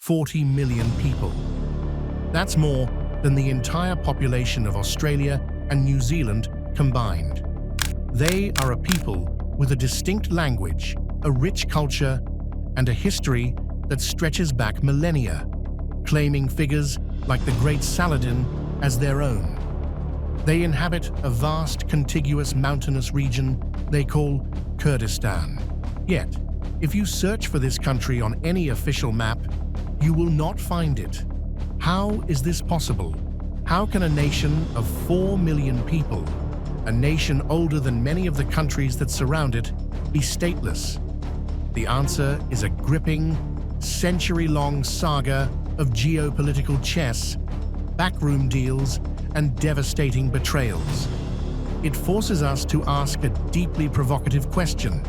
40 million people. That's more than the entire population of Australia and New Zealand combined. They are a people with a distinct language, a rich culture, and a history that stretches back millennia, claiming figures like the Great Saladin as their own. They inhabit a vast, contiguous mountainous region they call Kurdistan. Yet, if you search for this country on any official map, you will not find it. How is this possible? How can a nation of 4 million people, a nation older than many of the countries that surround it, be stateless? The answer is a gripping, century-long saga of geopolitical chess, backroom deals, and devastating betrayals. It forces us to ask a deeply provocative question.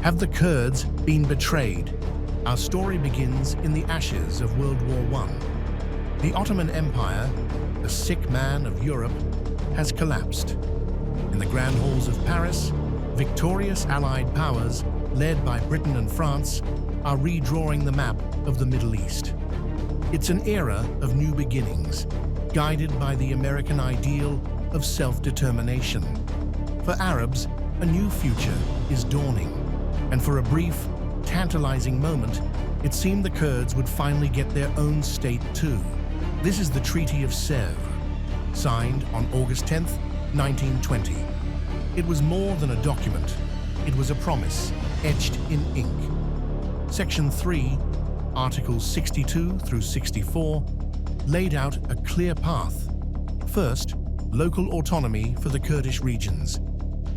Have the Kurds been betrayed? Our story begins in the ashes of World War I. The Ottoman Empire, the sick man of Europe, has collapsed. In the grand halls of Paris, victorious Allied powers, led by Britain and France, are redrawing the map of the Middle East. It's an era of new beginnings, guided by the American ideal of self-determination. For Arabs, a new future is dawning, and for a brief, tantalizing moment, it seemed the Kurds would finally get their own state too. This is the Treaty of Sèvres, signed on August 10, 1920. It was more than a document. It was a promise, etched in ink. Section 3, Articles 62 through 64, laid out a clear path. First, local autonomy for the Kurdish regions.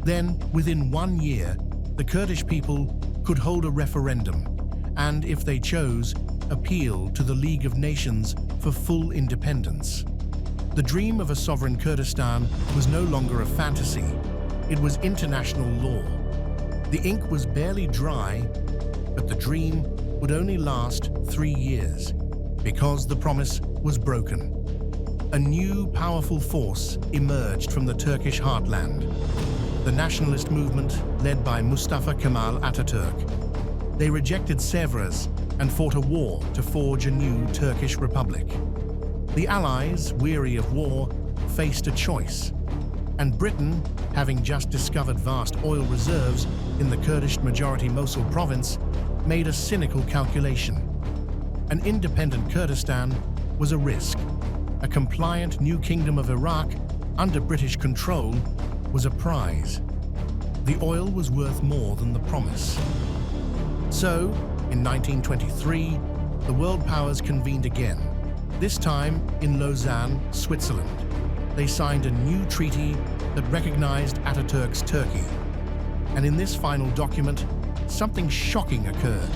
Then, within 1 year, the Kurdish people could hold a referendum and, if they chose, appeal to the League of Nations for full independence. The dream of a sovereign Kurdistan was no longer a fantasy. It was international law. The ink was barely dry, but the dream would only last 3 years because the promise was broken. A new, powerful force emerged from the Turkish heartland, the nationalist movement led by Mustafa Kemal Atatürk. They rejected Sèvres and fought a war to forge a new Turkish republic. The Allies, weary of war, faced a choice. And Britain, having just discovered vast oil reserves in the Kurdish-majority Mosul province, made a cynical calculation. An independent Kurdistan was a risk. A compliant new kingdom of Iraq, under British control, was a prize. The oil was worth more than the promise. So, in 1923, the world powers convened again, this time in Lausanne, Switzerland. They signed a new treaty that recognized Atatürk's Turkey. And in this final document, something shocking occurred.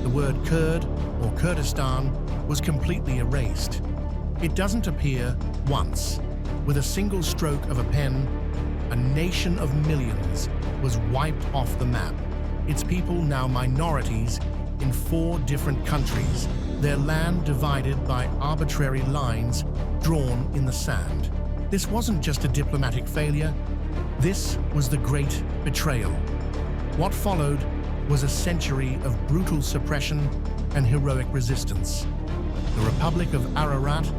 The word Kurd, or Kurdistan, was completely erased. It doesn't appear once. With a single stroke of a pen, a nation of millions was wiped off the map. Its people now minorities in 4 different countries, their land divided by arbitrary lines drawn in the sand. This wasn't just a diplomatic failure. This was the great betrayal. What followed was a century of brutal suppression and heroic resistance. The Republic of Ararat,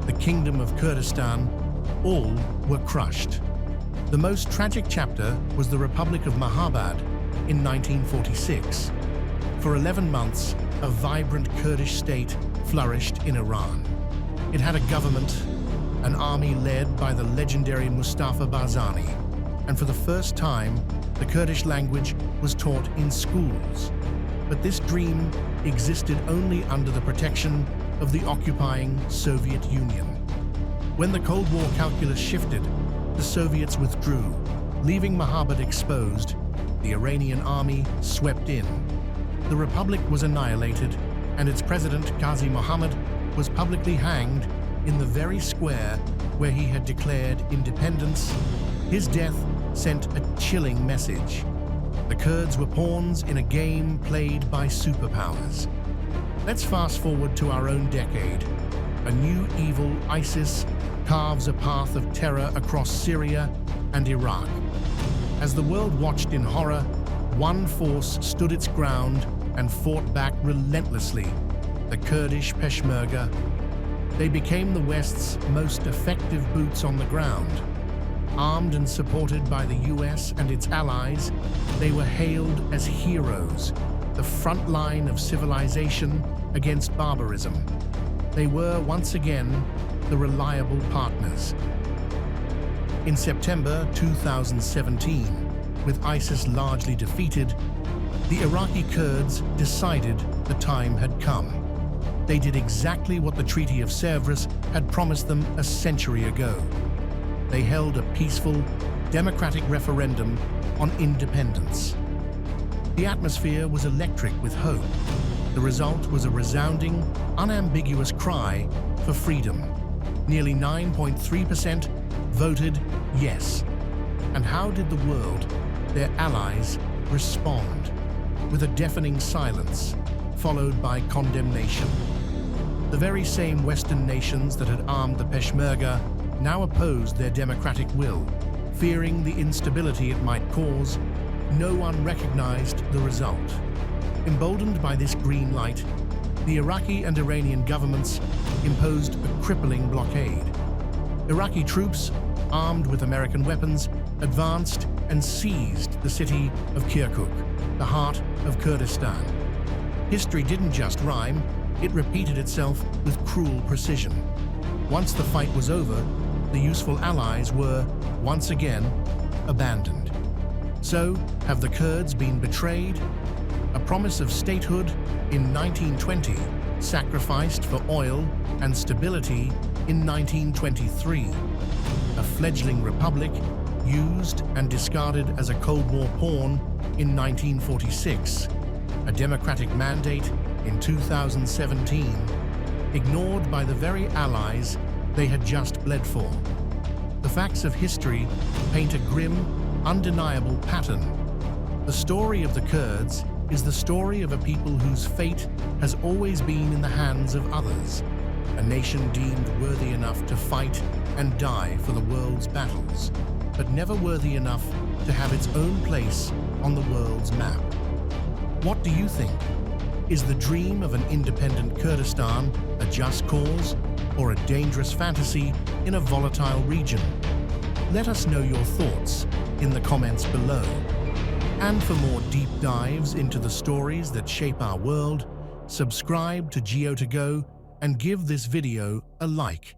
the Kingdom of Kurdistan, all were crushed. The most tragic chapter was the Republic of Mahabad in 1946. For 11 months, a vibrant Kurdish state flourished in Iran. It had a government, an army led by the legendary Mustafa Barzani, and for the first time, the Kurdish language was taught in schools. But this dream existed only under the protection of the occupying Soviet Union. When the Cold War calculus shifted, the Soviets withdrew, leaving Mahabad exposed. The Iranian army swept in. The republic was annihilated, and its president, Qazi Mohammed, was publicly hanged in the very square where he had declared independence. His death sent a chilling message. The Kurds were pawns in a game played by superpowers. Let's fast forward to our own decade. A new evil, ISIS, carves a path of terror across Syria and Iraq. As the world watched in horror, one force stood its ground and fought back relentlessly. the Kurdish Peshmerga. They became the West's most effective boots on the ground. Armed and supported by the US and its allies, they were hailed as heroes, the front line of civilization against barbarism. They were, once again, the reliable partners. In September 2017, with ISIS largely defeated, the Iraqi Kurds decided the time had come. They did exactly what the Treaty of Sèvres had promised them a century ago. They held a peaceful, democratic referendum on independence. The atmosphere was electric with hope. The result was a resounding, unambiguous cry for freedom. Nearly 9.3% voted yes. And how did the world, their allies, respond? With a deafening silence, followed by condemnation. The very same Western nations that had armed the Peshmerga now opposed their democratic will. Fearing the instability it might cause, no one recognized the result. Emboldened by this green light, the Iraqi and Iranian governments imposed a crippling blockade. Iraqi troops, armed with American weapons, advanced and seized the city of Kirkuk, the heart of Kurdistan. History didn't just rhyme, it repeated itself with cruel precision. Once the fight was over, the useful allies were, once again, abandoned. So, have the Kurds been betrayed? A promise of statehood in 1920, sacrificed for oil and stability in 1923. A fledgling republic, used and discarded as a Cold War pawn in 1946. A democratic mandate in 2017, ignored by the very allies they had just bled for. The facts of history paint a grim, undeniable pattern. The story of the Kurds is the story of a people whose fate has always been in the hands of others, a nation deemed worthy enough to fight and die for the world's battles, but never worthy enough to have its own place on the world's map. What do you think? Is the dream of an independent Kurdistan a just cause or a dangerous fantasy in a volatile region? Let us know your thoughts in the comments below. And for more deep dives into the stories that shape our world, subscribe to Geo2Go and give this video a like.